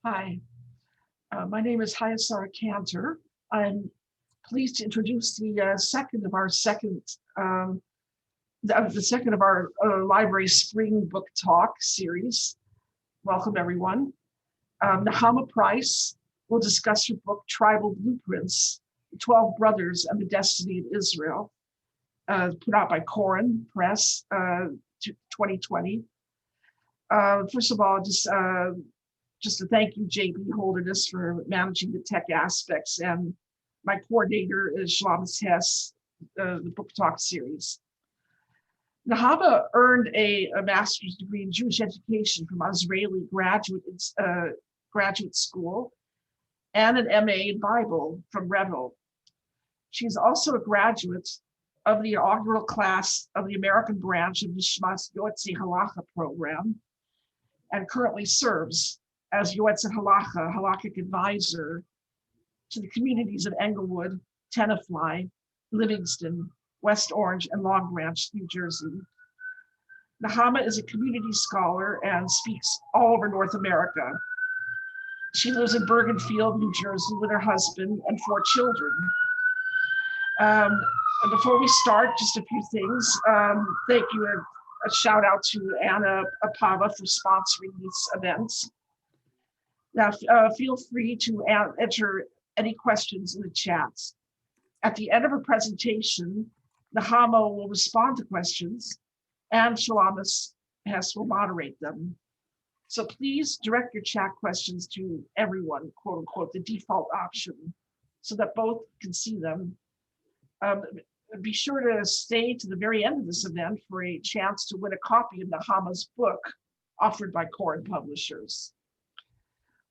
Hi, my name is Hayasara Cantor. I'm pleased to introduce the second of our library spring book talk series. Welcome, everyone. Nechama Price will discuss her book, Tribal Blueprints, The 12 Brothers and the Destiny of Israel, put out by Koren Press, 2020. First of all, just to thank you, JB Holderness, for managing the tech aspects, and my coordinator is Shlomis Hess, the book talk series. Nechama earned a master's degree in Jewish education from Israeli graduate school and an MA in Bible from Raffle. She's also a graduate of the inaugural class of the American branch of Nishmas Yoetzi Halacha program, and currently serves as Yoetzi Halacha, halakhic advisor to the communities of Englewood, Tenafly, Livingston, West Orange, and Long Branch, New Jersey. Nechama is a community scholar and speaks all over North America. She lives in Bergenfield, New Jersey, with her husband and 4 children. And before we start, just a few things. Thank you, a shout out to Anna Apava for sponsoring these events. Now, feel free to enter any questions in the chats. At the end of her presentation, Nechama will respond to questions, and Shlomis Hess will moderate them. So please direct your chat questions to everyone, quote unquote, the default option, so that both can see them. Be sure to stay to the very end of this event for a chance to win a copy of Nechama's book offered by Koren Publishers.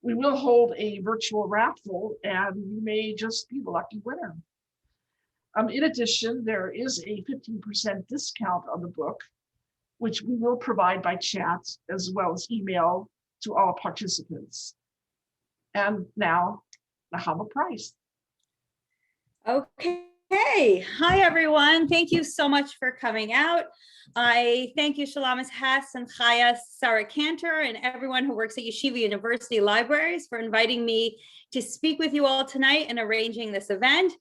We will hold a virtual raffle, and you may just be the lucky winner. In addition, there is a 15% discount on the book, which we will provide by chat as well as email to all participants. And now, Nechama Price. Okay. Hi, everyone. Thank you so much for coming out. I thank you, Shlomis Hess and Chaya Sarah Cantor, and everyone who works at Yeshiva University Libraries for inviting me to speak with you all tonight and arranging this event.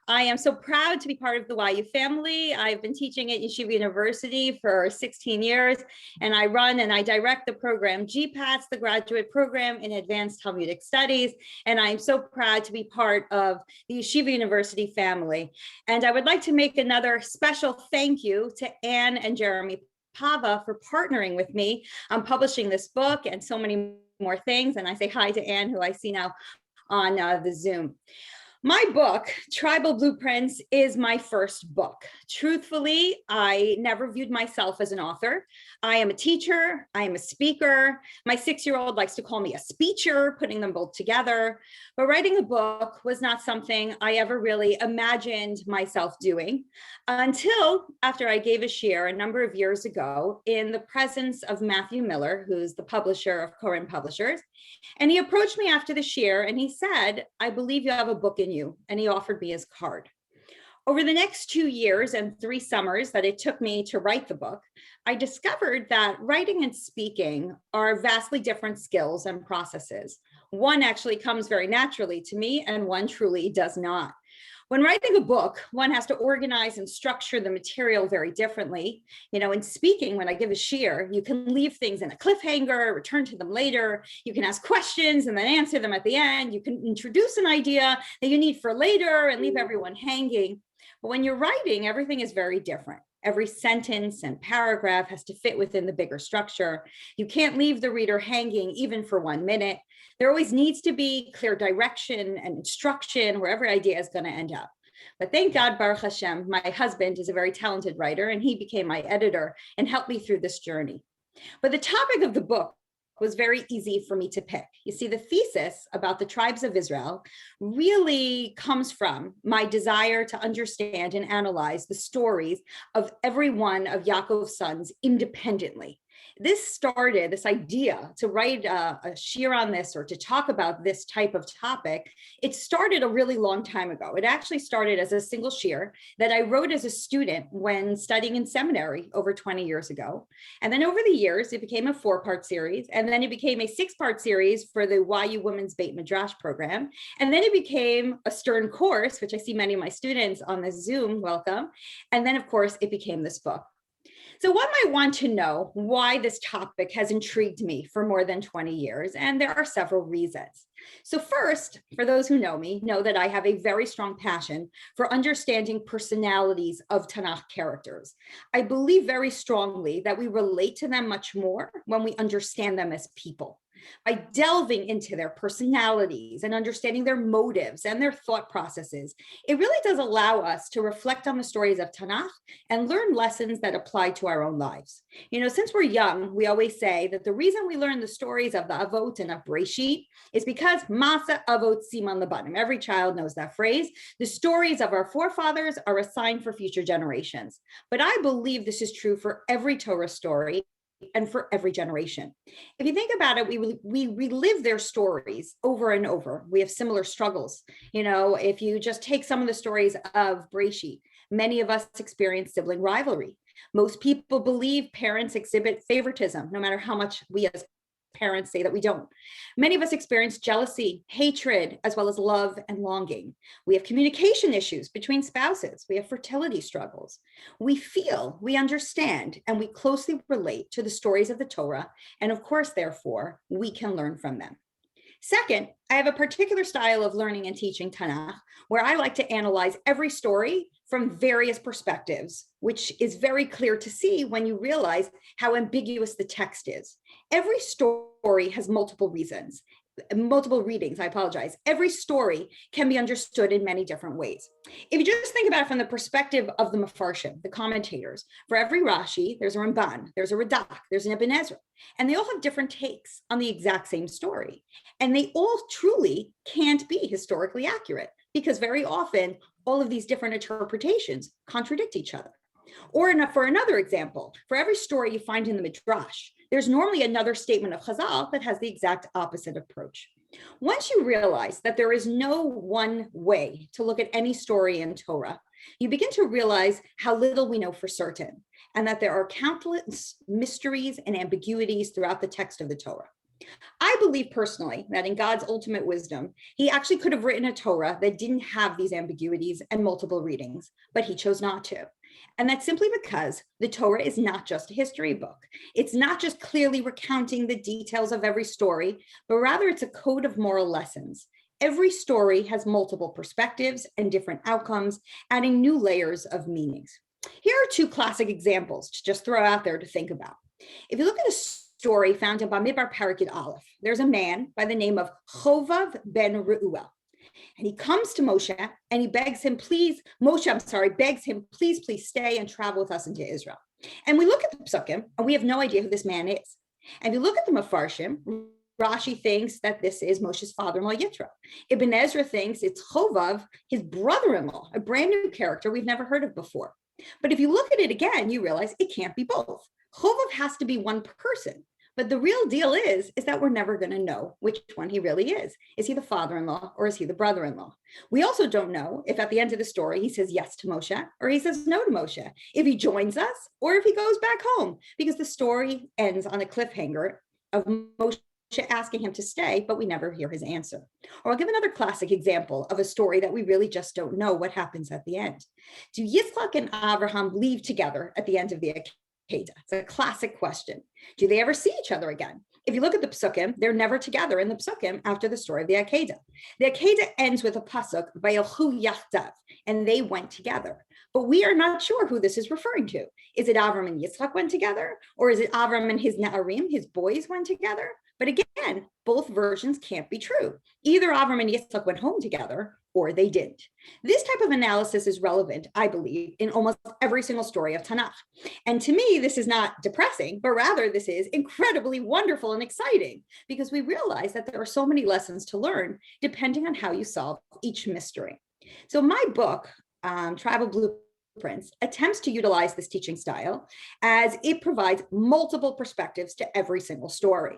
I am so proud to be part of the YU family. I've been teaching at Yeshiva University for 16 years, and I run and I direct the program GPATS, the graduate program in advanced Talmudic studies, and I'm so proud to be part of the Yeshiva University family. And I would like to make another special thank you to Anne and Jeremy Pava for partnering with me on publishing this book and so many more things. And I say hi to Anne, who I see now on the Zoom. My book, Tribal Blueprints, is my first book. Truthfully, I never viewed myself as an author. I am a teacher, I am a speaker. My 6-year-old likes to call me a speecher, putting them both together. But writing a book was not something I ever really imagined myself doing until after I gave a share a number of years ago in the presence of Matthew Miller, who's the publisher of Koren Publishers. And he approached me after the share and he said, "I believe you have a book in you." And he offered me his card. Over the next 2 years and 3 summers that it took me to write the book, I discovered that writing and speaking are vastly different skills and processes. One actually comes very naturally to me and one truly does not. When writing a book, one has to organize and structure the material very differently. You know, in speaking, when I give a shir, you can leave things in a cliffhanger, return to them later. You can ask questions and then answer them at the end. You can introduce an idea that you need for later and leave everyone hanging. But when you're writing, everything is very different. Every sentence and paragraph has to fit within the bigger structure. You can't leave the reader hanging even for 1 minute. There always needs to be clear direction and instruction where every idea is going to end up. But thank God, Baruch Hashem, my husband is a very talented writer and he became my editor and helped me through this journey. But the topic of the book was very easy for me to pick. You see, the thesis about the tribes of Israel really comes from my desire to understand and analyze the stories of every one of Yaakov's sons independently. This idea to write a shir on this or to talk about this type of topic, it started a really long time ago. It actually started as a single shir that I wrote as a student when studying in seminary over 20 years ago. And then over the years, it became a 4-part series. And then it became a 6-part series for the YU Women's Beit Midrash program. And then it became a Stern course, which I see many of my students on the Zoom, welcome. And then, of course, it became this book. So one might want to know why this topic has intrigued me for more than 20 years, and there are several reasons. So first, for those who know me, know that I have a very strong passion for understanding personalities of Tanakh characters. I believe very strongly that we relate to them much more when we understand them as people. By delving into their personalities and understanding their motives and their thought processes, it really does allow us to reflect on the stories of Tanakh and learn lessons that apply to our own lives. You know, since we're young, we always say that the reason we learn the stories of the Avot and of Breshit is because Masa Avot Siman Labanim. Every child knows that phrase. The stories of our forefathers are a sign for future generations. But I believe this is true for every Torah story and for every generation. If you think about it, we relive their stories over and over. We have similar struggles. You know, if you just take some of the stories of Breshit, many of us experience sibling rivalry. Most people believe parents exhibit favoritism, no matter how much we as parents say that we don't. Many of us experience jealousy, hatred, as well as love and longing. We have communication issues between spouses. We have fertility struggles. We feel, we understand, and we closely relate to the stories of the Torah. And of course, therefore, we can learn from them. Second, I have a particular style of learning and teaching Tanakh where I like to analyze every story from various perspectives, which is very clear to see when you realize how ambiguous the text is. Every story has multiple readings. Every story can be understood in many different ways. If you just think about it from the perspective of the Mefarshim, the commentators, for every Rashi, there's a Ramban, there's a Radak, there's an Ibn Ezra, and they all have different takes on the exact same story. And they all truly can't be historically accurate because very often all of these different interpretations contradict each other. Or for another example, for every story you find in the Midrash, there's normally another statement of Chazal that has the exact opposite approach. Once you realize that there is no one way to look at any story in Torah, you begin to realize how little we know for certain, and that there are countless mysteries and ambiguities throughout the text of the Torah. I believe personally that in God's ultimate wisdom, he actually could have written a Torah that didn't have these ambiguities and multiple readings, but he chose not to. And that's simply because the Torah is not just a history book. It's not just clearly recounting the details of every story, but rather it's a code of moral lessons. Every story has multiple perspectives and different outcomes, adding new layers of meanings. Here are 2 classic examples to just throw out there to think about. If you look at a story found in Bamidbar Parakid Aleph, there's a man by the name of Chovav ben Reuel. And he comes to Moshe and he begs him, please stay and travel with us into Israel. And we look at the Psukim and we have no idea who this man is. And if you look at the Mefarshim, Rashi thinks that this is Moshe's father-in-law Yitro. Ibn Ezra thinks it's Chovav, his brother-in-law, a brand new character we've never heard of before. But if you look at it again, you realize it can't be both. Chovav has to be one person. But the real deal is that we're never going to know which one he really is. Is he the father-in-law or is he the brother-in-law? We also don't know if at the end of the story, he says yes to Moshe or he says no to Moshe, if he joins us or if he goes back home, because the story ends on a cliffhanger of Moshe asking him to stay, but we never hear his answer. Or I'll give another classic example of a story that we really just don't know what happens at the end. Do Yitzchak and Abraham leave together at the end of the Akedah? It's a classic question. Do they ever see each other again? If you look at the Psukim, they're never together in the Psukim after the story of the Akedah. The Akedah ends with a pasuk, Vayelchu yachdav, and they went together. But we are not sure who this is referring to. Is it Avram and Yitzchak went together? Or is it Avram and his Na'arim, his boys, went together? But again, both versions can't be true. Either Avram and Yitzchak went home together, or they didn't. This type of analysis is relevant, I believe, in almost every single story of Tanakh. And to me, this is not depressing, but rather this is incredibly wonderful and exciting, because we realize that there are so many lessons to learn depending on how you solve each mystery. So my book, Tribal Blueprint Blueprints attempts to utilize this teaching style as it provides multiple perspectives to every single story.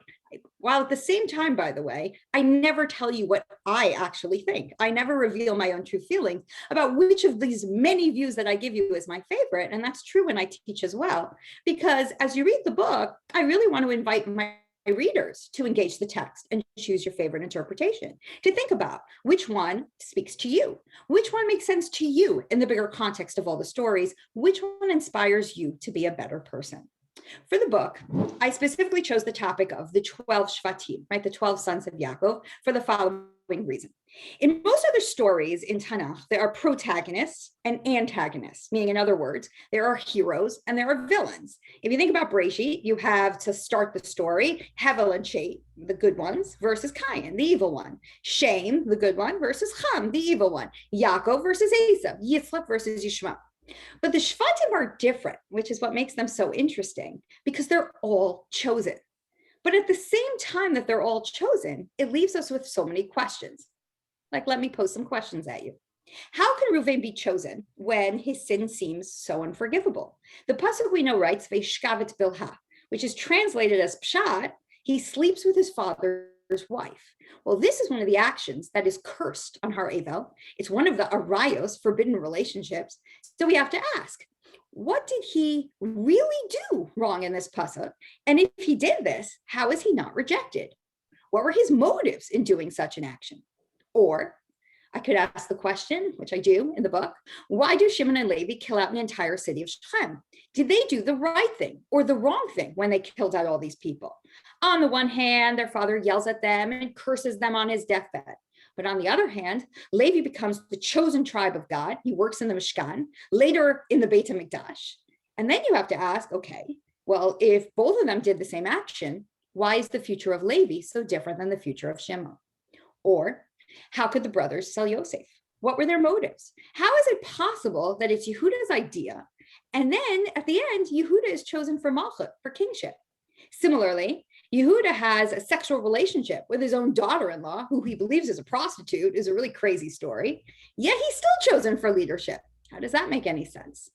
While at the same time, by the way, I never tell you what I actually think. I never reveal my own true feelings about which of these many views that I give you is my favorite. And that's true when I teach as well, because as you read the book, I really want to invite my readers to engage the text and choose your favorite interpretation, to think about which one speaks to you, which one makes sense to you in the bigger context of all the stories, which one inspires you to be a better person. For the book, I specifically chose the topic of the 12 Shvatim, right, the 12 sons of Yaakov, for the following reason. In most other stories in Tanakh, there are protagonists and antagonists, meaning in other words, there are heroes and there are villains. If you think about Breshit, you have to start the story, Hevel and Shet, the good ones, versus Cain, the evil one. Shem, the good one, versus Ham, the evil one. Yaakov versus Esav, Yitzchak versus Yishmael. But the Shvatim are different, which is what makes them so interesting, because they're all chosen. But at the same time that they're all chosen, it leaves us with so many questions. Like, let me pose some questions at you. How can Reuven be chosen when his sin seems so unforgivable? The pasuk we know writes, Veishkavet bilha, which is translated as pshat, he sleeps with his father's wife. Well, this is one of the actions that is cursed on Har Evel. It's one of the arayos, forbidden relationships. So we have to ask, what did he really do wrong in this pasuk? And if he did this, how is he not rejected? What were his motives in doing such an action? Or I could ask the question, which I do in the book, why do Shimon and Levy kill out an entire city of Shechem? Did they do the right thing or the wrong thing when they killed out all these people? On the one hand, their father yells at them and curses them on his deathbed. But on the other hand, Levy becomes the chosen tribe of God. He works in the Mishkan, later in the Beit HaMikdash. And then you have to ask, okay, well, if both of them did the same action, why is the future of Levy so different than the future of Shimon? Or how could the brothers sell Yosef? What were their motives? How is it possible that it's Yehuda's idea, and then at the end, Yehuda is chosen for malchut, for kingship? Similarly, Yehuda has a sexual relationship with his own daughter-in-law, who he believes is a prostitute, is a really crazy story, yet he's still chosen for leadership. How does that make any sense?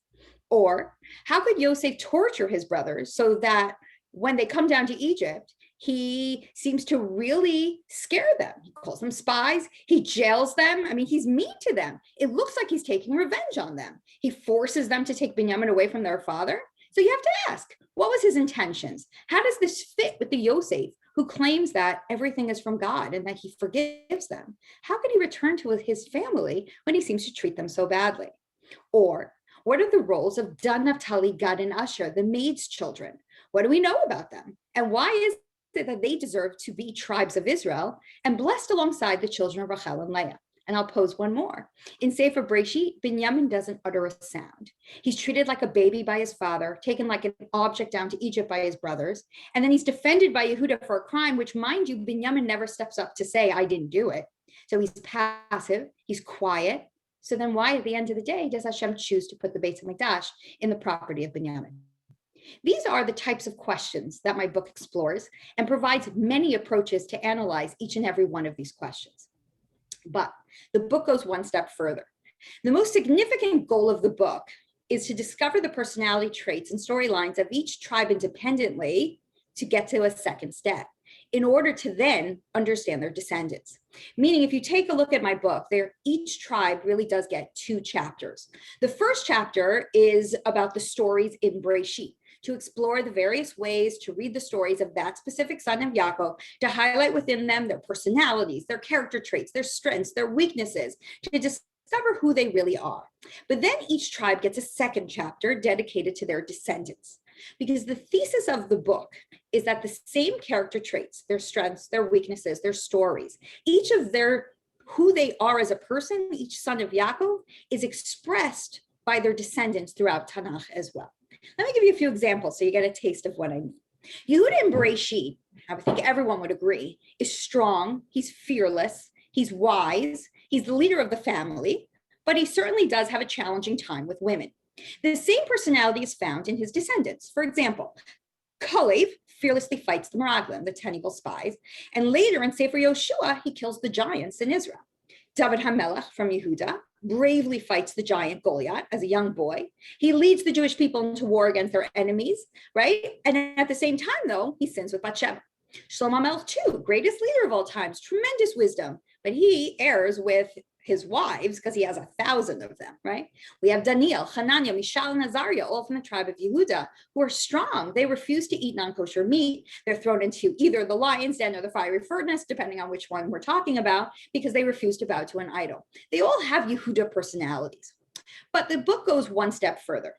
Or how could Yosef torture his brothers so that when they come down to Egypt, he seems to really scare them? He calls them spies. He jails them. I mean, he's mean to them. It looks like he's taking revenge on them. He forces them to take Binyamin away from their father. So you have to ask, what was his intentions? How does this fit with the Yosef who claims that everything is from God and that he forgives them? How could he return to his family when he seems to treat them so badly? Or what are the roles of Dan, Naphtali, Gad, and Asher, the maid's children? What do we know about them? And why is it that they deserve to be tribes of Israel and blessed alongside the children of Rachel and Leah? And I'll pose one more. In Sefer Breshit, Binyamin doesn't utter a sound. He's treated like a baby by his father, taken like an object down to Egypt by his brothers, and then he's defended by Yehuda for a crime, which, mind you, Binyamin never steps up to say, I didn't do it. So he's passive, he's quiet. So then why, at the end of the day, does Hashem choose to put the Beit HaMikdash in the property of Binyamin? These are the types of questions that my book explores and provides many approaches to analyze each and every one of these questions. But the book goes one step further. The most significant goal of the book is to discover the personality traits and storylines of each tribe independently to get to a second step, in order to then understand their descendants. Meaning, if you take a look at my book, each tribe really does get 2 chapters. The first chapter is about the stories in Breshit, to explore the various ways to read the stories of that specific son of Yaakov, to highlight within them their personalities, their character traits, their strengths, their weaknesses, to discover who they really are. But then each tribe gets a second chapter dedicated to their descendants, because the thesis of the book is that the same character traits, their strengths, their weaknesses, their stories, each of who they are as a person, each son of Yaakov, is expressed by their descendants throughout Tanakh as well. Let me give you a few examples so you get a taste of what I mean. Yehuda in Breshit, I think everyone would agree, is strong, he's fearless, he's wise, he's the leader of the family, but he certainly does have a challenging time with women. The same personality is found in his descendants. For example, Kalev fearlessly fights the Meraglim, the 10 evil spies, and later in Sefer Yoshua, he kills the giants in Israel. David HaMelech from Yehuda bravely fights the giant Goliath as a young boy. He leads the Jewish people into war against their enemies, right? And at the same time, though, he sins with Bathsheba. Shlomo Melech, too, greatest leader of all times, tremendous wisdom, but he errs with his wives because he has 1,000 of them, right? We have Daniel, Hananiah, Mishael, and Azariah, all from the tribe of Yehuda, who are strong. They refuse to eat non-kosher meat. They're thrown into either the lion's den or the fiery furnace, depending on which one we're talking about, because they refuse to bow to an idol. They all have Yehuda personalities. But the book goes one step further,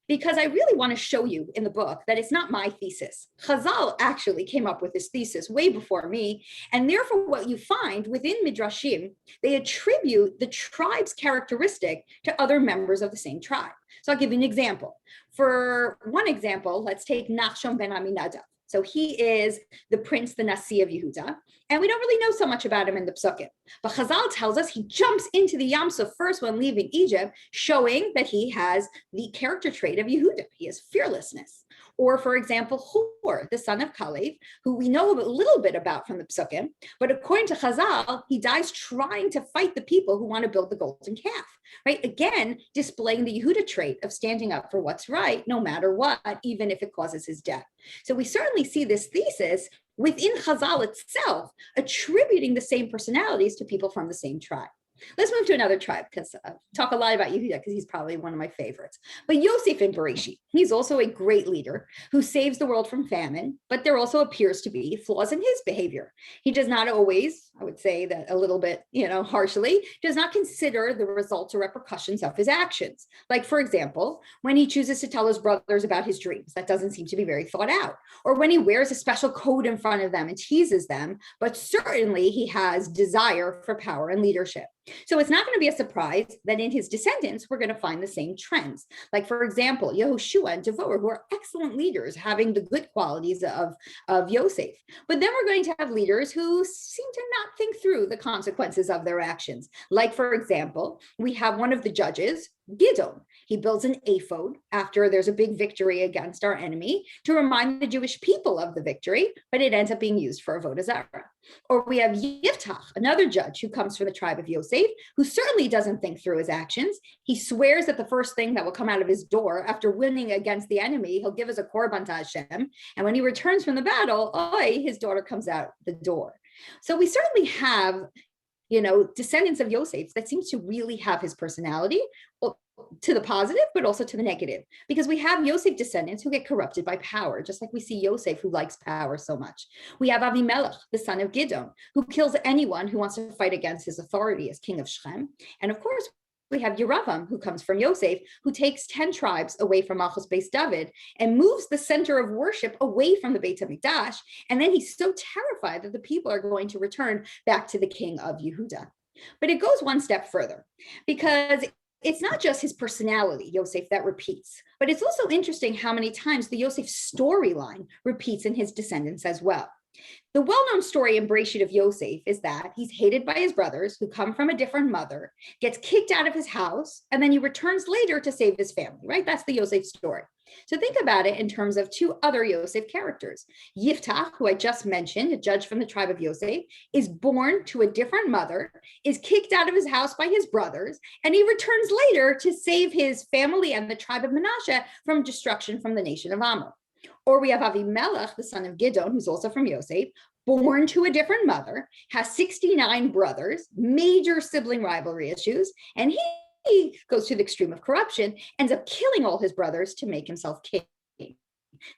because I really want to show you in the book that it's not my thesis. Chazal actually came up with this thesis way before me, and therefore what you find within Midrashim, they attribute the tribe's characteristic to other members of the same tribe. So I'll give you an example. For one example, let's take Nachshon ben Aminadab. So he is the prince, the Nasi of Yehuda, and we don't really know so much about him in the Psukim. But Chazal tells us he jumps into the Yam Suf first when leaving Egypt, showing that he has the character trait of Yehuda. He has fearlessness. Or, for example, Hur, the son of Kalev, who we know a little bit about from the Psukim, but according to Chazal, he dies trying to fight the people who want to build the golden calf, right? Again, displaying the Yehuda trait of standing up for what's right, no matter what, even if it causes his death. So we certainly see this thesis within Chazal itself, attributing the same personalities to people from the same tribe. Let's move to another tribe, because I talk a lot about Yehuda because he's probably one of my favorites. But Yosef in Bereshit, he's also a great leader who saves the world from famine, but there also appears to be flaws in his behavior. He does not always, I would say that a little bit, harshly, does not consider the results or repercussions of his actions. Like, for example, when he chooses to tell his brothers about his dreams, that doesn't seem to be very thought out. Or when he wears a special coat in front of them and teases them, but certainly he has desire for power and leadership. So it's not going to be a surprise that in his descendants, we're going to find the same trends. Like, for example, Yehoshua and Devorah, who are excellent leaders, having the good qualities of Yosef. But then we're going to have leaders who seem to not think through the consequences of their actions. Like, for example, we have one of the judges, Gidon. He builds an ephod after there's a big victory against our enemy to remind the Jewish people of the victory, but it ends up being used for avodah zarah. Or we have Yiftach, another judge who comes from the tribe of Yosef, who certainly doesn't think through his actions. He swears that the first thing that will come out of his door after winning against the enemy, he'll give as a korban to Hashem. And when he returns from the battle, his daughter comes out the door. So we certainly have descendants of Yosef that seems to really have his personality, to the positive, but also to the negative, because we have Yosef descendants who get corrupted by power, just like we see Yosef who likes power so much. We have Avimelech, the son of Gidon, who kills anyone who wants to fight against his authority as king of Shechem. And of course, we have Yeravam, who comes from Yosef, who takes 10 tribes away from Malchus Beis David and moves the center of worship away from the Beit HaMikdash. And then he's so terrified that the people are going to return back to the king of Yehuda. But it goes one step further, because it's not just his personality, Yosef, that repeats, but it's also interesting how many times the Yosef storyline repeats in his descendants as well. The well-known story in Bereshit of Yosef is that he's hated by his brothers who come from a different mother, gets kicked out of his house, and then he returns later to save his family, right? That's the Yosef story. So think about it in terms of two other Yosef characters. Yiftach, who I just mentioned, a judge from the tribe of Yosef, is born to a different mother, is kicked out of his house by his brothers, and he returns later to save his family and the tribe of Manasseh from destruction from the nation of Ammon. Or we have Avimelech, the son of Gidon, who's also from Yosef, born to a different mother, has 69 brothers, major sibling rivalry issues, and he goes to the extreme of corruption, ends up killing all his brothers to make himself king.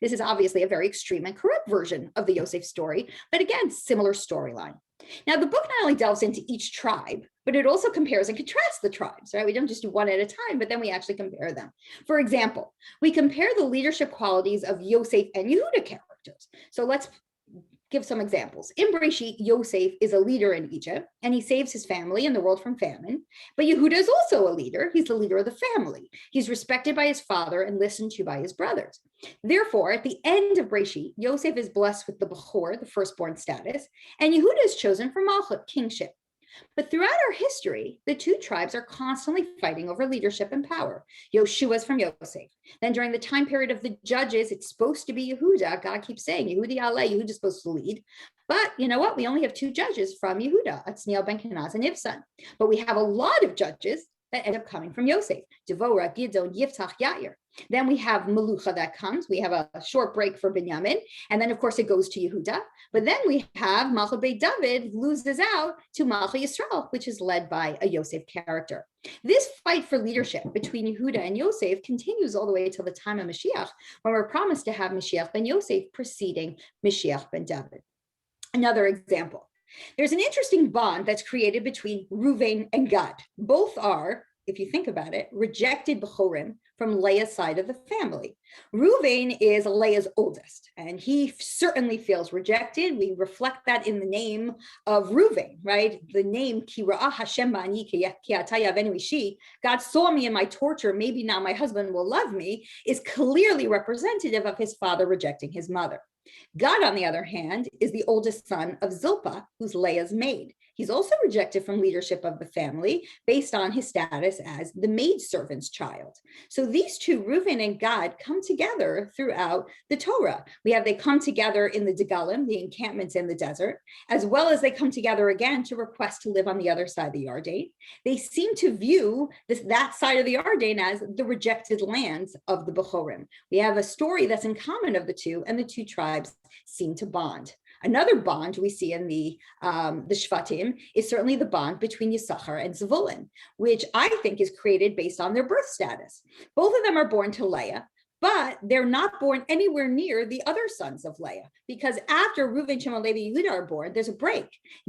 This is obviously a very extreme and corrupt version of the Yosef story, but again, similar storyline. Now, the book not only delves into each tribe, but it also compares and contrasts the tribes, right? We don't just do one at a time, but then we actually compare them. For example, we compare the leadership qualities of Yosef and Yehuda characters. So let's give some examples. In Bereshit, Yosef is a leader in Egypt, and he saves his family and the world from famine. But Yehuda is also a leader. He's the leader of the family. He's respected by his father and listened to by his brothers. Therefore, at the end of Bereshit, Yosef is blessed with the Bechor, the firstborn status, and Yehuda is chosen for Malchut, kingship. But throughout our history, the two tribes are constantly fighting over leadership and power. Yoshua is from Yosef. Then during the time period of the judges, it's supposed to be Yehuda. God keeps saying, Yehudi Aleh, Yehuda's supposed to lead. But you know what? We only have two judges from Yehuda, Othniel ben Kenaz and Ibsan. But we have a lot of judges that end up coming from Yosef. Devorah, Gidon, Yiftach, Yair. Then we have Melucha that comes. We have a short break for Binyamin. And then, of course, it goes to Yehuda. But then we have Malcha Beit David loses out to Malcha Yisrael, which is led by a Yosef character. This fight for leadership between Yehuda and Yosef continues all the way till the time of Mashiach, when we're promised to have Mashiach ben Yosef preceding Mashiach ben David. Another example. There's an interesting bond that's created between Reuven and Gad. Both are, if you think about it, rejected Bechorim from Leah's side of the family. Reuven is Leah's oldest, and he certainly feels rejected. We reflect that in the name of Reuven, right? The name, Ki Ra'ah Hashem ba'ani ki ata yavenu ishi, God saw me in my torture, maybe now my husband will love me, is clearly representative of his father rejecting his mother. Gad, on the other hand, is the oldest son of Zilpah, who's Leah's maid. He's also rejected from leadership of the family based on his status as the maidservant's child. So these two, Reuven and Gad, come together throughout the Torah. They come together in the Degalim, the encampments in the desert, as well as they come together again to request to live on the other side of the Yarden. They seem to view that side of the Yarden as the rejected lands of the Bechorim. We have a story that's in common of the two, and the two tribes seem to bond. Another bond we see in the Shvatim is certainly the bond between Yisachar and Zevulun, which I think is created based on their birth status. Both of them are born to Leah, but they're not born anywhere near the other sons of Leah, because after Reuven, Shimon, Levy, Yehuda are born, there's a break.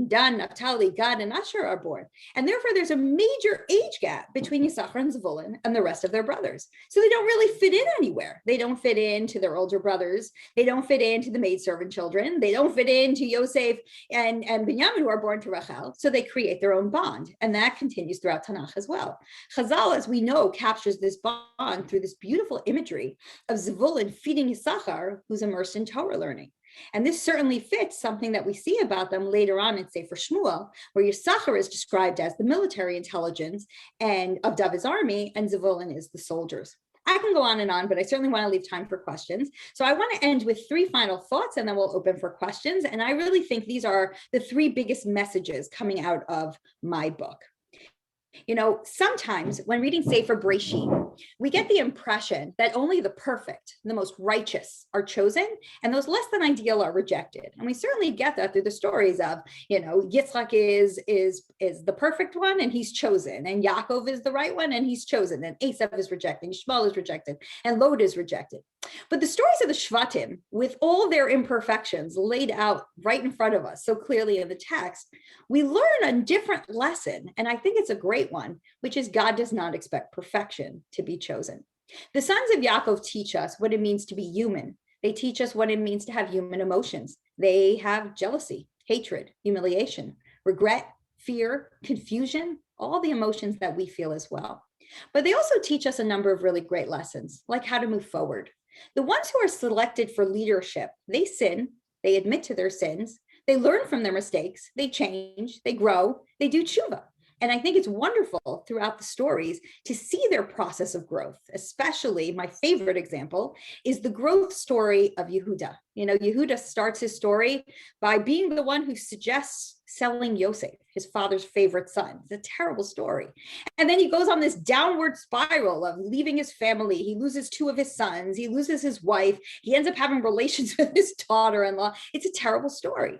Dan, Naphtali, Gad, and Asher are born. And therefore, there's a major age gap between Yisachar and Zevulun and the rest of their brothers. So they don't really fit in anywhere. They don't fit into their older brothers. They don't fit into the maidservant children. They don't fit into Yosef and Binyamin, who are born to Rachel. So they create their own bond. And that continues throughout Tanakh as well. Chazal, as we know, captures this bond through this beautiful imagery of Zevulun feeding Yisachar, who's immersed in Torah learning. And this certainly fits something that we see about them later on in Sefer Shmuel, where Yisachar is described as the military intelligence and of David's army, and Zevulun is the soldiers. I can go on, but I certainly want to leave time for questions. So I want to end with three final thoughts, and then we'll open for questions. And I really think these are the three biggest messages coming out of my book. You know, sometimes when reading Sefer Breshit, we get the impression that only the perfect, the most righteous are chosen, and those less than ideal are rejected. And we certainly get that through the stories of, Yitzchak is the perfect one, and he's chosen, and Yaakov is the right one, and he's chosen, and Esav is rejected, and Shmuel is rejected, and Lod is rejected. But the stories of the Shvatim, with all their imperfections laid out right in front of us so clearly in the text, we learn a different lesson, and I think it's a great one, which is God does not expect perfection to be chosen. The sons of Yaakov teach us what it means to be human. They teach us what it means to have human emotions. They have jealousy, hatred, humiliation, regret, fear, confusion, all the emotions that we feel as well. But they also teach us a number of really great lessons, like how to move forward. The ones who are selected for leadership, they sin, they admit to their sins, they learn from their mistakes, they change, they grow, they do tshuva. And I think it's wonderful throughout the stories to see their process of growth. Especially my favorite example is the growth story of Yehuda. Yehuda starts his story by being the one who suggests selling Yosef, his father's favorite son. It's a terrible story. And then he goes on this downward spiral of leaving his family. He loses two of his sons. He loses his wife. He ends up having relations with his daughter-in-law. It's a terrible story.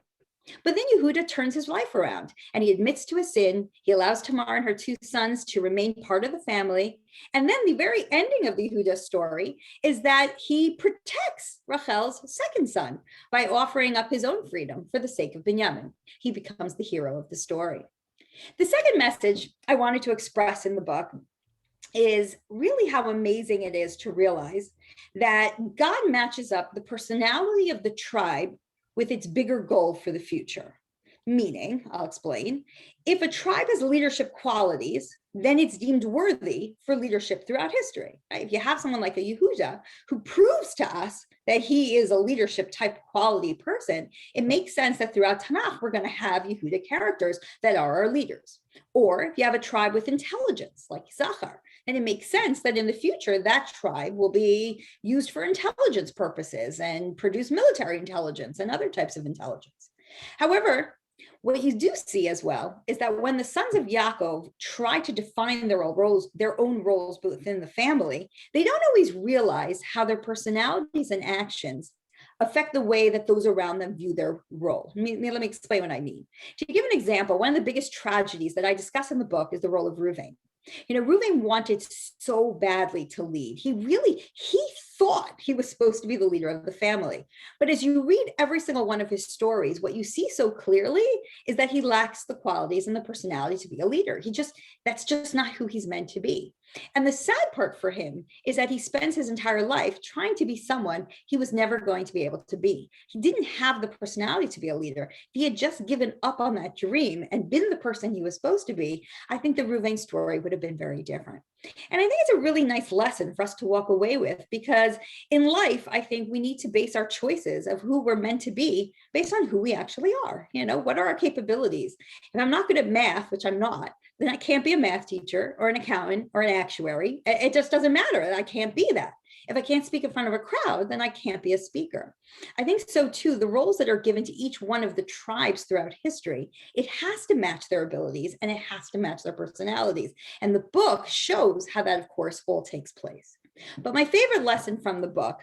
But then Yehuda turns his life around and he admits to his sin. He allows Tamar and her two sons to remain part of the family. And then the very ending of the Yehuda story is that he protects Rachel's second son by offering up his own freedom for the sake of Binyamin. He becomes the hero of the story. The second message I wanted to express in the book is really how amazing it is to realize that God matches up the personality of the tribe with its bigger goal for the future. Meaning, I'll explain, if a tribe has leadership qualities, then it's deemed worthy for leadership throughout history. Right? If you have someone like a Yehuda who proves to us that he is a leadership type quality person, it makes sense that throughout Tanakh, we're going to have Yehuda characters that are our leaders. Or if you have a tribe with intelligence like Yisachar, then it makes sense that in the future, that tribe will be used for intelligence purposes and produce military intelligence and other types of intelligence. However, What you do see as well is that when the sons of Yaakov try to define their own roles within the family, they don't always realize how their personalities and actions affect the way that those around them view their role. Let me explain what I mean. To give an example, one of the biggest tragedies that I discuss in the book is the role of Reuven. Reuven wanted so badly to lead. He thought he was supposed to be the leader of the family. But as you read every single one of his stories, what you see so clearly is that he lacks the qualities and the personality to be a leader. That's just not who he's meant to be. And the sad part for him is that he spends his entire life trying to be someone he was never going to be able to be. He didn't have the personality to be a leader. If he had just given up on that dream and been the person he was supposed to be, I think the Reuven story would have been very different. And I think it's a really nice lesson for us to walk away with, because in life, I think we need to base our choices of who we're meant to be based on who we actually are. What are our capabilities? If I'm not good at math, which I'm not, then I can't be a math teacher or an accountant or an actuary. It just doesn't matter. I can't be that. If I can't speak in front of a crowd, then I can't be a speaker. I think so too, the roles that are given to each one of the tribes throughout history, it has to match their abilities and it has to match their personalities. And the book shows how that, of course, all takes place. But my favorite lesson from the book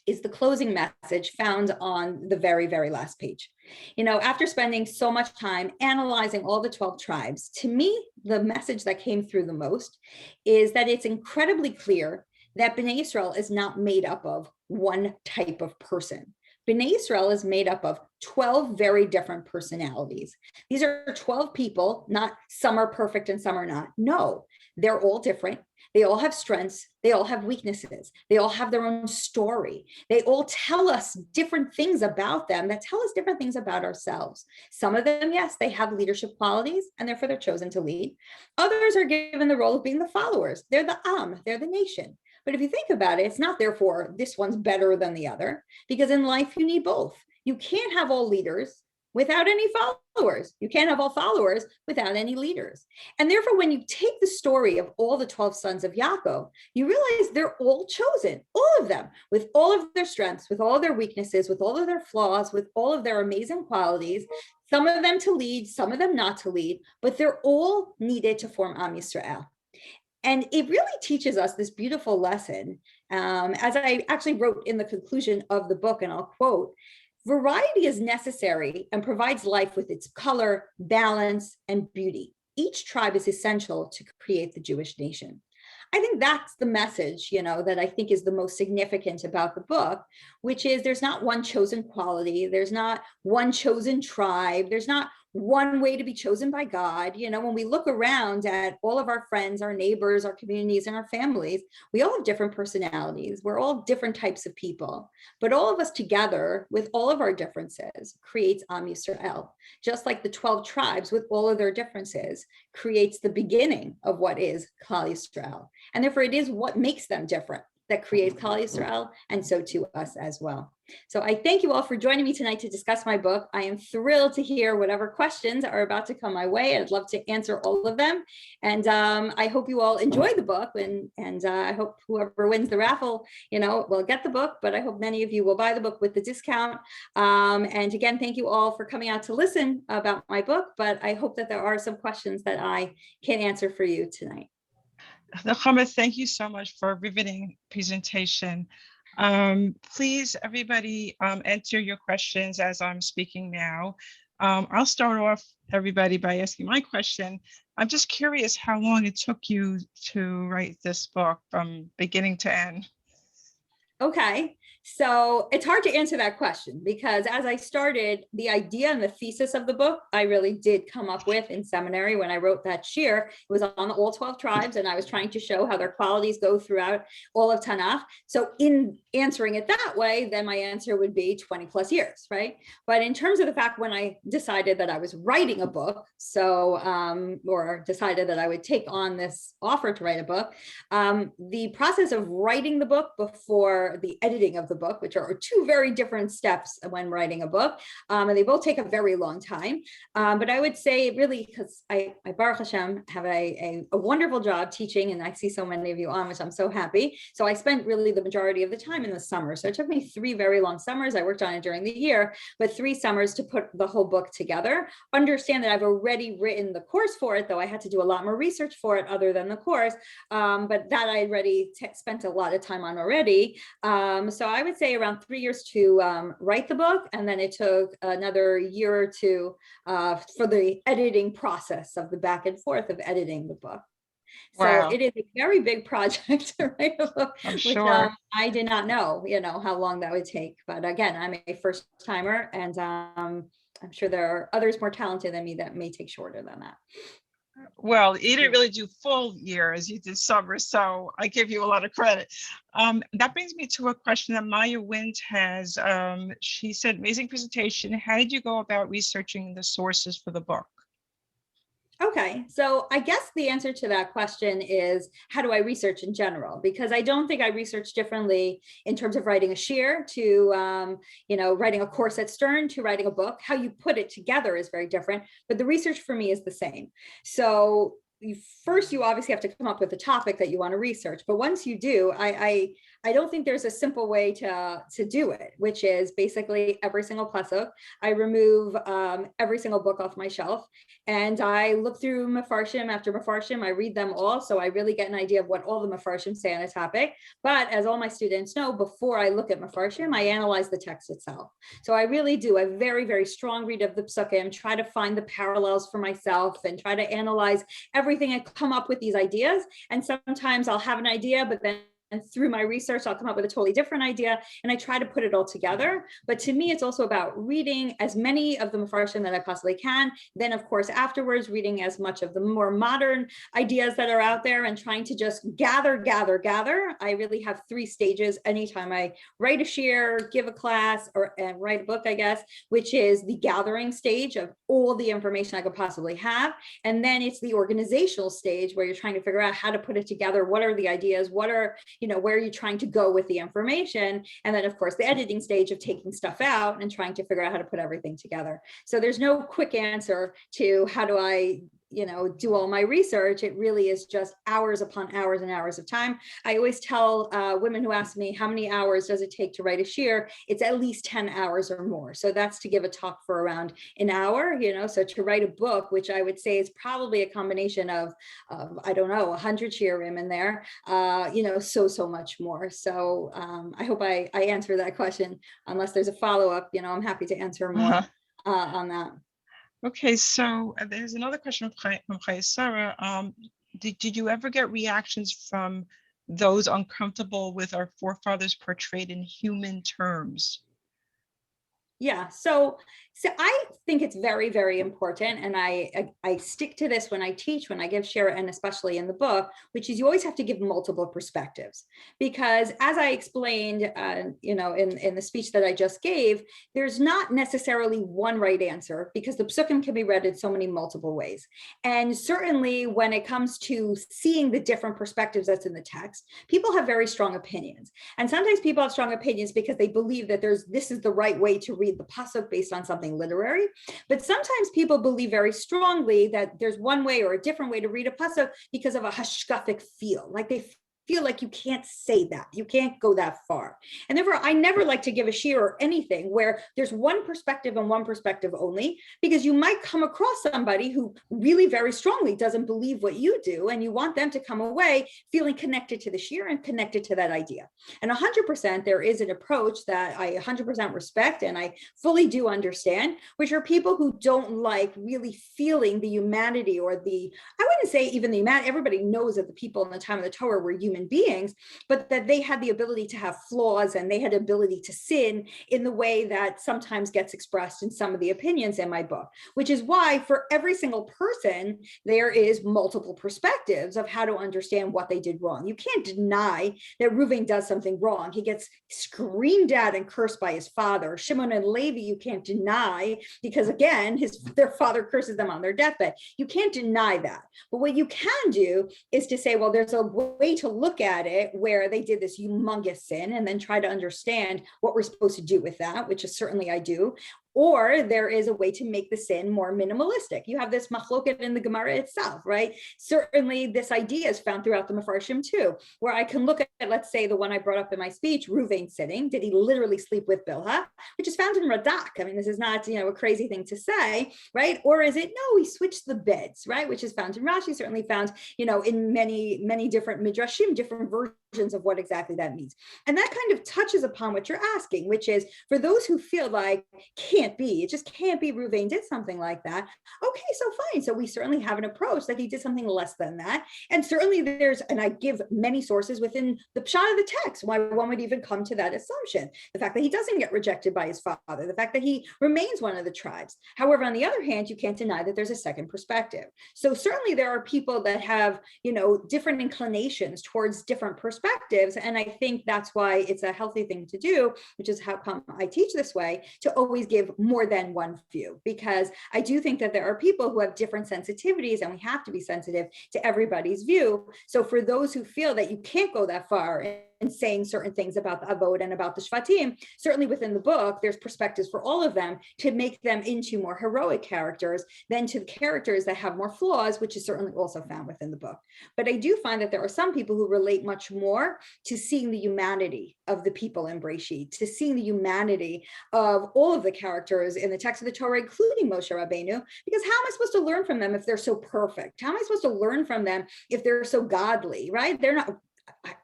is the closing message found on the very, very last page. After spending so much time analyzing all the 12 tribes, to me, the message that came through the most is that it's incredibly clear that Bnei Israel is not made up of one type of person. Bnei Israel is made up of 12 very different personalities. These are 12 people, not some are perfect and some are not. No, they're all different. They all have strengths. They all have weaknesses. They all have their own story. They all tell us different things about them that tell us different things about ourselves. Some of them, yes, they have leadership qualities and therefore they're chosen to lead. Others are given the role of being the followers. They're the they're the nation. But if you think about it, it's not therefore this one's better than the other, because in life you need both. You can't have all leaders without any followers. You can't have all followers without any leaders. And therefore, when you take the story of all the 12 sons of Yaakov, you realize they're all chosen, all of them, with all of their strengths, with all of their weaknesses, with all of their flaws, with all of their amazing qualities, some of them to lead, some of them not to lead, but they're all needed to form Am Yisrael. And it really teaches us this beautiful lesson, as I actually wrote in the conclusion of the book, and I'll quote, variety is necessary and provides life with its color, balance, and beauty. Each tribe is essential to create the Jewish nation. I think that's the message, that I think is the most significant about the book, which is there's not one chosen quality. There's not one chosen tribe. There's not one way to be chosen by God. When we look around at all of our friends, our neighbors, our communities, and our families, we all have different personalities. We're all different types of people, but all of us together with all of our differences creates Am Yisrael. Just like the 12 tribes with all of their differences creates the beginning of what is Klal Yisrael. And therefore it is what makes them different that creates Klal Yisrael, and so to us as well. So I thank you all for joining me tonight to discuss my book. I am thrilled to hear whatever questions are about to come my way. I'd love to answer all of them. And I hope you all enjoy the book, and I hope whoever wins the raffle, will get the book, but I hope many of you will buy the book with the discount. And again, thank you all for coming out to listen about my book, but I hope that there are some questions that I can answer for you tonight. Nechama, thank you so much for a riveting presentation. Please, everybody, enter your questions as I'm speaking now. I'll start off, everybody, by asking my question. I'm just curious how long it took you to write this book from beginning to end. Okay, so it's hard to answer that question because as I started, the idea and the thesis of the book, I really did come up with in seminary when I wrote that shir. It was on all 12 tribes, and I was trying to show how their qualities go throughout all of Tanakh. So in answering it that way, then my answer would be 20 plus years, right? But in terms of the fact when I decided that I was writing a book, or decided that I would take on this offer to write a book, the process of writing the book before the editing of the book, which are two very different steps when writing a book. And they both take a very long time. But I would say really, because I Baruch Hashem, have a wonderful job teaching, and I see so many of you on, which I'm so happy. So I spent really the majority of the time in the summer. So it took me 3 very long summers. I worked on it during the year, but 3 summers to put the whole book together. Understand that I've already written the course for it, though I had to do a lot more research for it other than the course. But that I already spent a lot of time on already. So I would say around 3 years to write the book. And then it took another year or 2 for the editing process of the back and forth of editing the book. Wow. So it is a very big project to write a book, I'm which sure. I did not know, how long that would take. But again, I'm a first timer, and I'm sure there are others more talented than me that may take shorter than that. Well, you didn't really do full years, you did summer, so I give you a lot of credit. That brings me to a question that Maya Wind has. She said, amazing presentation. How did you go about researching the sources for the book? Okay, so I guess the answer to that question is, how do I research in general? Because I don't think I research differently in terms of writing a shir to, writing a course at Stern to writing a book. How you put it together is very different, but the research for me is the same. So first, you obviously have to come up with a topic that you want to research. But once you do, I don't think there's a simple way to do it, which is basically every single pasuk. I remove every single book off my shelf, and I look through Mefarshim after Mefarshim. I read them all, so I really get an idea of what all the Mefarshim say on a topic. But as all my students know, before I look at Mefarshim, I analyze the text itself. So I really do a very, very strong read of the psukim, try to find the parallels for myself, and try to analyze everything and come up with these ideas. And sometimes I'll have an idea, but then through my research, I'll come up with a totally different idea, and I try to put it all together. But to me, it's also about reading as many of the Mefarshim that I possibly can. Then, of course, afterwards, reading as much of the more modern ideas that are out there and trying to just gather. I really have 3 stages anytime I write a shir, give a class, and write a book, I guess, which is the gathering stage of all the information I could possibly have. And then it's the organizational stage where you're trying to figure out how to put it together. What are the ideas? What are where are you trying to go with the information? And then, of course, the editing stage of taking stuff out and trying to figure out how to put everything together. So there's no quick answer to how do I do all my research. It really is just hours upon hours and hours of time. I always tell women who ask me, how many hours does it take to write a shir? It's at least 10 hours or more. So that's to give a talk for around an hour, so to write a book, which I would say is probably a combination of I don't know, 100 shirim in there, so much more. So I hope I answer that question. Unless there's a follow-up, I'm happy to answer more on that. Okay, so there's another question from Chaya Sarah. Did you ever get reactions from those uncomfortable with our forefathers portrayed in human terms? Yeah, so I think it's very, very important, and I stick to this when I teach, when I give shir, and especially in the book, which is you always have to give multiple perspectives, because as I explained, in the speech that I just gave, there's not necessarily one right answer, because the psukim can be read in so many multiple ways. And certainly when it comes to seeing the different perspectives that's in the text, people have very strong opinions. And sometimes people have strong opinions because they believe that this is the right way to read the pasuk based on something literary. But sometimes people believe very strongly that there's one way or a different way to read a pasuk because of a hashkafic feel, like they feel like you can't say that, you can't go that far. And therefore, I never like to give a shir or anything where there's one perspective and one perspective only, because you might come across somebody who really very strongly doesn't believe what you do, and you want them to come away feeling connected to the shir and connected to that idea. And 100%, there is an approach that I 100% respect and I fully do understand, which are people who don't like really feeling the humanity or I wouldn't say even the humanity, everybody knows that the people in the time of the Torah were human beings, but that they had the ability to have flaws and they had ability to sin in the way that sometimes gets expressed in some of the opinions in my book, which is why for every single person, there is multiple perspectives of how to understand what they did wrong. You can't deny that Reuven does something wrong. He gets screamed at and cursed by his father. Shimon and Levy, you can't deny, because again, their father curses them on their deathbed. You can't deny that. But what you can do is to say, well, there's a way to look at it where they did this humongous sin and then try to understand what we're supposed to do with that, which is certainly I do. Or there is a way to make the sin more minimalistic. You have this machloket in the Gemara itself, right? Certainly this idea is found throughout the Mefarshim too, where I can look at, let's say the one I brought up in my speech, Ruvain sitting. Did he literally sleep with Bilhah? Which is found in Radak. I mean, this is not, a crazy thing to say, right? Or is it, no, he switched the beds, right? Which is found in Rashi, certainly found, in many, many different midrashim, different versions of what exactly that means. And that kind of touches upon what you're asking, which is for those who feel like, it just can't be Ruvain did something like that. Okay, so fine. So we certainly have an approach that he did something less than that. And certainly and I give many sources within the pshat of the text, why one would even come to that assumption. The fact that he doesn't get rejected by his father, the fact that he remains one of the tribes. However, on the other hand, you can't deny that there's a second perspective. So certainly there are people that have, different inclinations towards different perspectives. And I think that's why it's a healthy thing to do, which is how come I teach this way, to always give more than one view, because I do think that there are people who have different sensitivities and we have to be sensitive to everybody's view. So for those who feel that you can't go that far and saying certain things about the Avod and about the Shvatim, certainly within the book, there's perspectives for all of them to make them into more heroic characters than to the characters that have more flaws, which is certainly also found within the book. But I do find that there are some people who relate much more to seeing the humanity of the people in Breshit, to seeing the humanity of all of the characters in the text of the Torah, including Moshe Rabbeinu, because how am I supposed to learn from them if they're so perfect? How am I supposed to learn from them if they're so godly, right? They're not.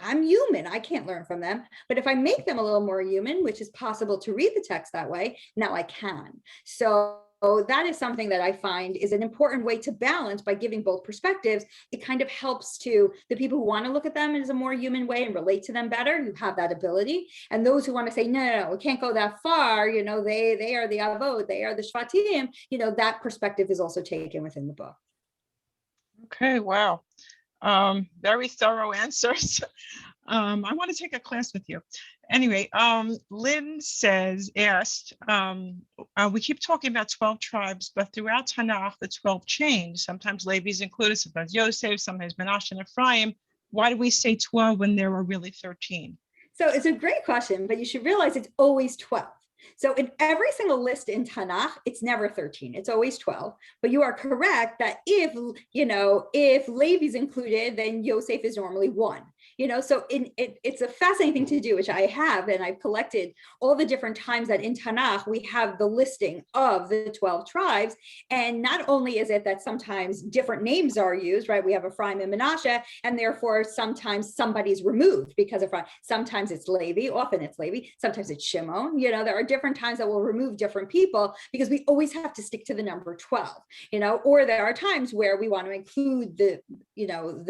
I'm human. I can't learn from them. But if I make them a little more human, which is possible to read the text that way, now I can. So that is something that I find is an important way to balance by giving both perspectives. It kind of helps to the people who want to look at them as a more human way and relate to them better. You have that ability. And those who want to say, no, we can't go that far. They are the Avod, they are the Shvatim. That perspective is also taken within the book. Okay, wow. Very thorough answers. I want to take a class with you. Anyway, Lynn asked, we keep talking about 12 tribes, but throughout Tanakh, the 12 change. Sometimes Levy is included, sometimes Yosef, sometimes Menashe and Ephraim. Why do we say 12 when there are really 13? So it's a great question, but you should realize it's always 12. So in every single list in Tanakh, it's never 13, it's always 12. But you are correct that if Levi's included, then Yosef is normally 1. So it's a fascinating thing to do, which I have, and I've collected all the different times that in Tanakh, we have the listing of the 12 tribes. And not only is it that sometimes different names are used, right? We have Ephraim and Menashe, and therefore sometimes somebody's removed because of Ephraim. Sometimes it's Levi, often it's Levi, sometimes it's Shimon. There are different times that we'll remove different people because we always have to stick to the number 12, or there are times where we want to include the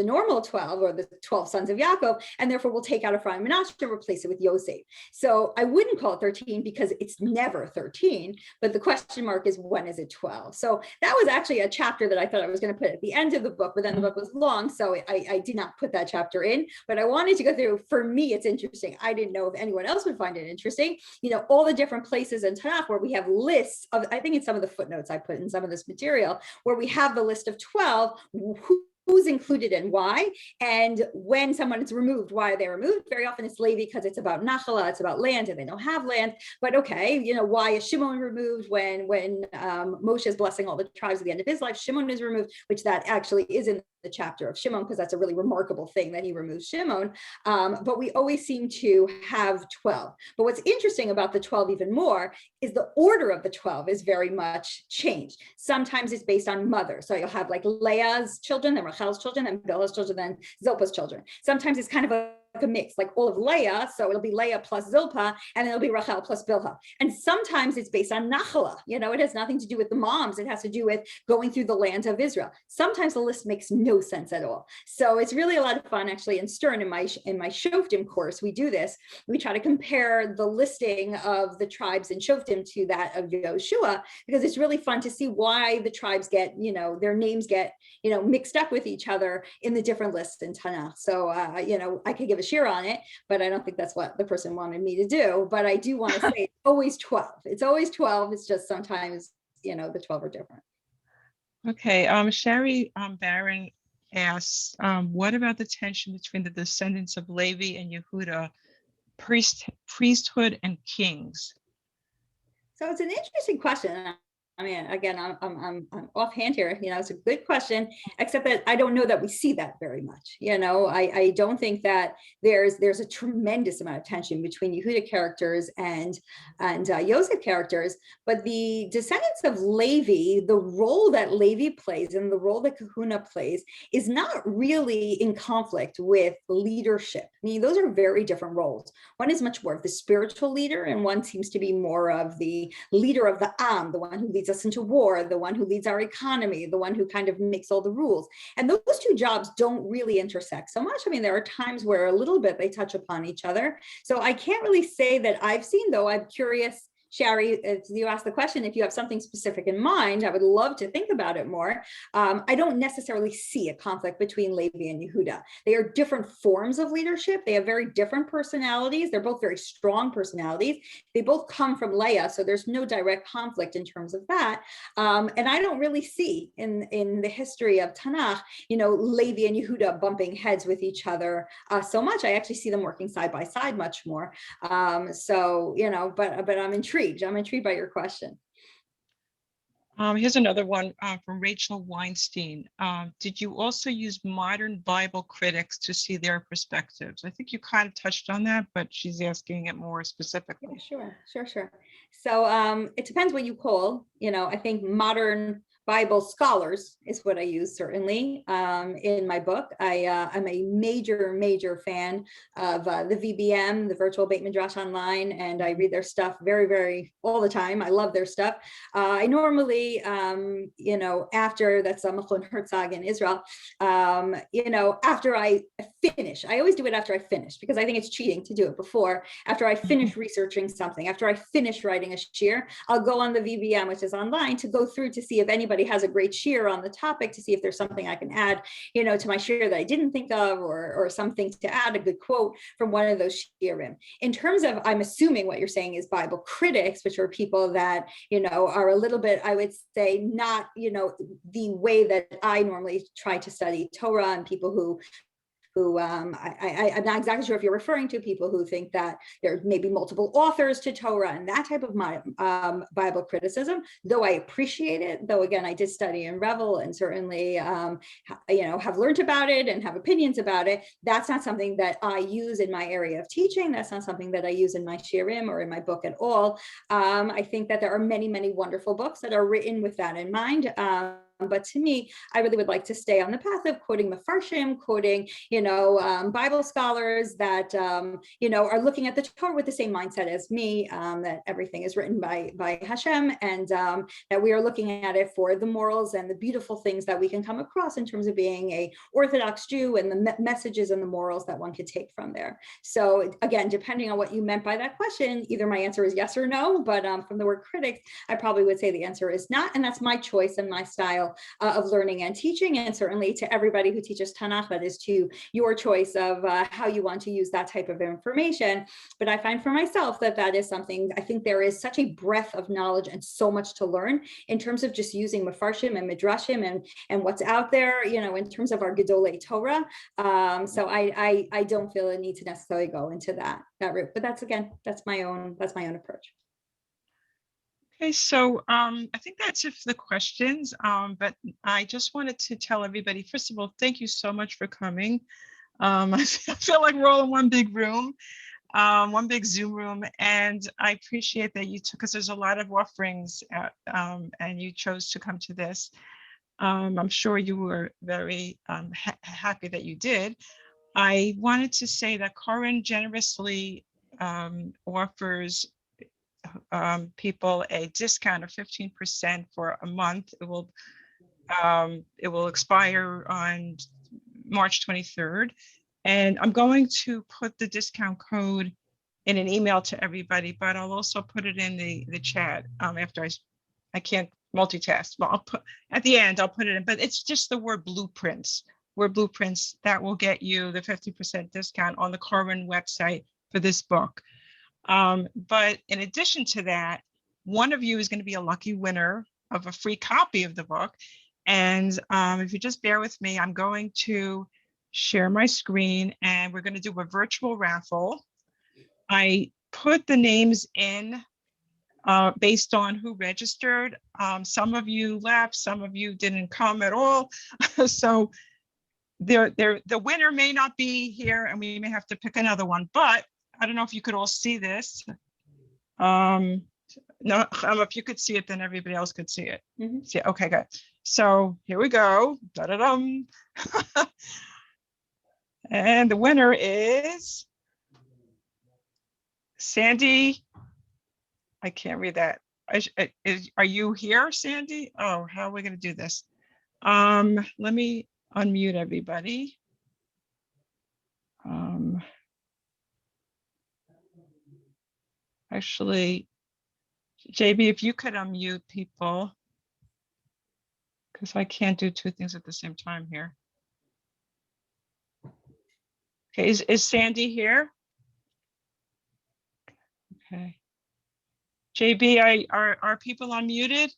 normal 12 or the 12 sons of Yaakov, and therefore we'll take out Ephraim and Menashe and replace it with Yosef. So I wouldn't call it 13 because it's never 13, but the question mark is when is it 12? So that was actually a chapter that I thought I was going to put at the end of the book, but then the book was long, so I did not put that chapter in, but I wanted to go through. For me, it's interesting. I didn't know if anyone else would find it interesting. All the different places in Tanakh where we have lists of, I think in some of the footnotes I put in some of this material, where we have the list of 12, who's included and why, and when someone is removed, why are they removed? Very often it's Levi because it's about Nachala, it's about land, and they don't have land. But okay, why is Shimon removed when Moshe is blessing all the tribes at the end of his life? Shimon is removed, which that actually is in the chapter of Shimon, because that's a really remarkable thing that he removes Shimon. But we always seem to have 12. But what's interesting about the 12 even more is the order of the 12 is very much changed. Sometimes it's based on mother. So you'll have like Leah's children, then Rachel's children, then Bilhah's children, then Zilpah's children. Sometimes it's kind of a mix, like all of Leah, so it'll be Leah plus Zilpah, and then it'll be Rachel plus Bilhah. And sometimes it's based on Nachala. It has nothing to do with the moms. It has to do with going through the land of Israel. Sometimes the list makes no sense at all. So it's really a lot of fun, actually. In Stern, in my Shoftim course, we do this. We try to compare the listing of the tribes in Shoftim to that of Yoshua, because it's really fun to see why the tribes get, their names get, mixed up with each other in the different lists in Tanakh. So, I could give a share on it, but I don't think that's what the person wanted me to do. But I do want to say it's always 12. It's always 12. It's just sometimes, the 12 are different. Okay. Sherry Barron asks, what about the tension between the descendants of Levy and Yehuda, priesthood and kings? So it's an interesting question. I mean, again, I'm offhand here. It's a good question, except that I don't know that we see that very much. I don't think that there's a tremendous amount of tension between Yehuda characters and Yosef characters. But the descendants of Levy, the role that Levy plays and the role that Kahuna plays is not really in conflict with leadership. I mean, those are very different roles. One is much more of the spiritual leader, and one seems to be more of the leader of the Am, the one who leads us into war, the one who leads our economy, the one who kind of makes all the rules. And those two jobs don't really intersect so much. I mean, there are times where a little bit they touch upon each other. So I can't really say that I've seen, though. I'm curious, Shari, as you asked the question, if you have something specific in mind, I would love to think about it more. I don't necessarily see a conflict between Levy and Yehuda. They are different forms of leadership. They have very different personalities. They're both very strong personalities. They both come from Leah, so there's no direct conflict in terms of that. And I don't really see in the history of Tanakh, Levy and Yehuda bumping heads with each other so much. I actually see them working side by side much more. But I'm intrigued. I'm intrigued by your question. Here's another one from Rachel Weinstein. Did you also use modern Bible critics to see their perspectives? I think you kind of touched on that, but she's asking it more specifically. Yeah, sure. So it depends what you call, I think modern Bible scholars is what I use, certainly, in my book. I'm a major fan of the VBM, the Virtual Beit Midrash Online, and I read their stuff very all the time. I love their stuff. I normally, after that's Machon Herzog in Israel, after I finish, I always do it after I finish, because I think it's cheating to do it before. After I finish researching something, after I finish writing a shir, I'll go on the VBM, which is online, to go through to see if anybody has a great shir on the topic, to see if there's something I can add, to my shir that I didn't think of, or something to add, a good quote from one of those shirim. In terms of, I'm assuming what you're saying is Bible critics, which are people that, are a little bit, I would say, not, the way that I normally try to study Torah, and people who I'm not exactly sure if you're referring to people who think that there may be multiple authors to Torah and that type of Bible criticism, though I appreciate it. Though, again, I did study in Raffle and certainly, have learned about it and have opinions about it. That's not something that I use in my area of teaching. That's not something that I use in my shirim or in my book at all. I think that there are many wonderful books that are written with that in mind. But to me, I really would like to stay on the path of quoting Mefarshim, quoting, Bible scholars that, are looking at the Torah with the same mindset as me, that everything is written by Hashem, and that we are looking at it for the morals and the beautiful things that we can come across in terms of being a Orthodox Jew, and the messages and the morals that one could take from there. So again, depending on what you meant by that question, either my answer is yes or no, but from the word critics, I probably would say the answer is not, and that's my choice and my style of learning and teaching. And certainly to everybody who teaches Tanakh, that is to your choice of how you want to use that type of information. But I find for myself that is something, I think there is such a breadth of knowledge and so much to learn in terms of just using Mefarshim and Midrashim and what's out there, in terms of our Gedolei Torah. So I don't feel a need to necessarily go into that route. But that's my own approach. Okay, so I think that's it for the questions, but I just wanted to tell everybody, first of all, thank you so much for coming. I feel like we're all in one big room, one big Zoom room, and I appreciate that you took, because there's a lot of offerings, and you chose to come to this. I'm sure you were very happy that you did. I wanted to say that Corinne generously offers people a discount of 15% for a month. It will expire on March 23rd. And I'm going to put the discount code in an email to everybody, but I'll also put it in the chat after I can't multitask, but I'll put at the end, I'll put it in, but it's just the word blueprints. That will get you the 50% discount on the Corinne website for this book. But in addition to that, one of you is going to be a lucky winner of a free copy of the book. And if you just bear with me, I'm going to share my screen and we're going to do a virtual raffle. I put the names in based on who registered. Some of you left, some of you didn't come at all. So the winner may not be here and we may have to pick another one, but I don't know if you could all see this. No, if you could see it, then everybody else could see it. See, okay, good. So here we go. Da-da-dum. And the winner is Sandy. I can't read that. Are you here, Sandy? Oh, how are we going to do this? Let me unmute everybody. Actually, JB, if you could unmute people, because I can't do two things at the same time here. Okay, is Sandy here? Okay. JB, are people unmuted?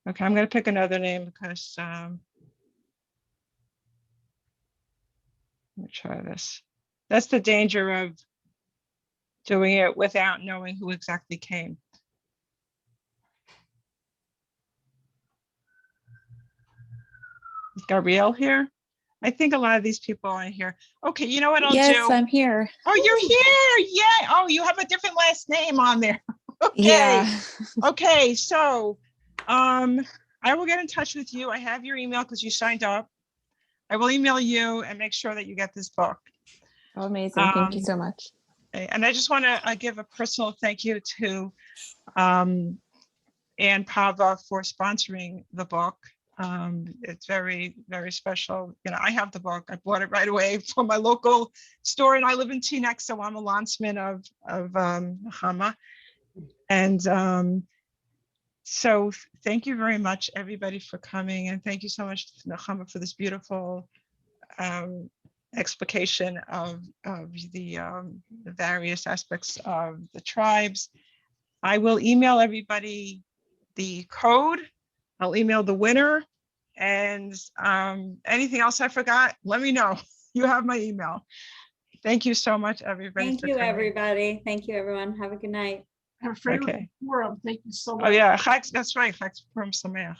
Okay, I'm going to pick another name because let me try this. That's the danger of doing it without knowing who exactly came. Is Gabrielle here? I think a lot of these people are here. Okay, you know what I'll do? Yes, I'm here. Oh, you're here. Yeah. Oh, you have a different last name on there. Okay. Yeah. Okay, so I will get in touch with you. I have your email because you signed up. I will email you and make sure that you get this book. Oh, amazing. Thank you so much. And I just want to give a personal thank you to Ann Pava for sponsoring the book. It's very, very special. You know, I have the book. I bought it right away from my local store, and I live in Teaneck, so I'm a landsman of Nechama. And so thank you very much, everybody, for coming, and thank you so much, Nechama, for this beautiful explication of the various aspects of the tribes. I will email everybody the code. I'll email the winner, and anything else I forgot, let me know. You have my email. Thank you so much, everybody. Thank you, everybody. Thank you, everyone. Have a good night. I'm afraid of the forum. Thank you so much. Oh yeah, that's right. Chag Purim Sameach.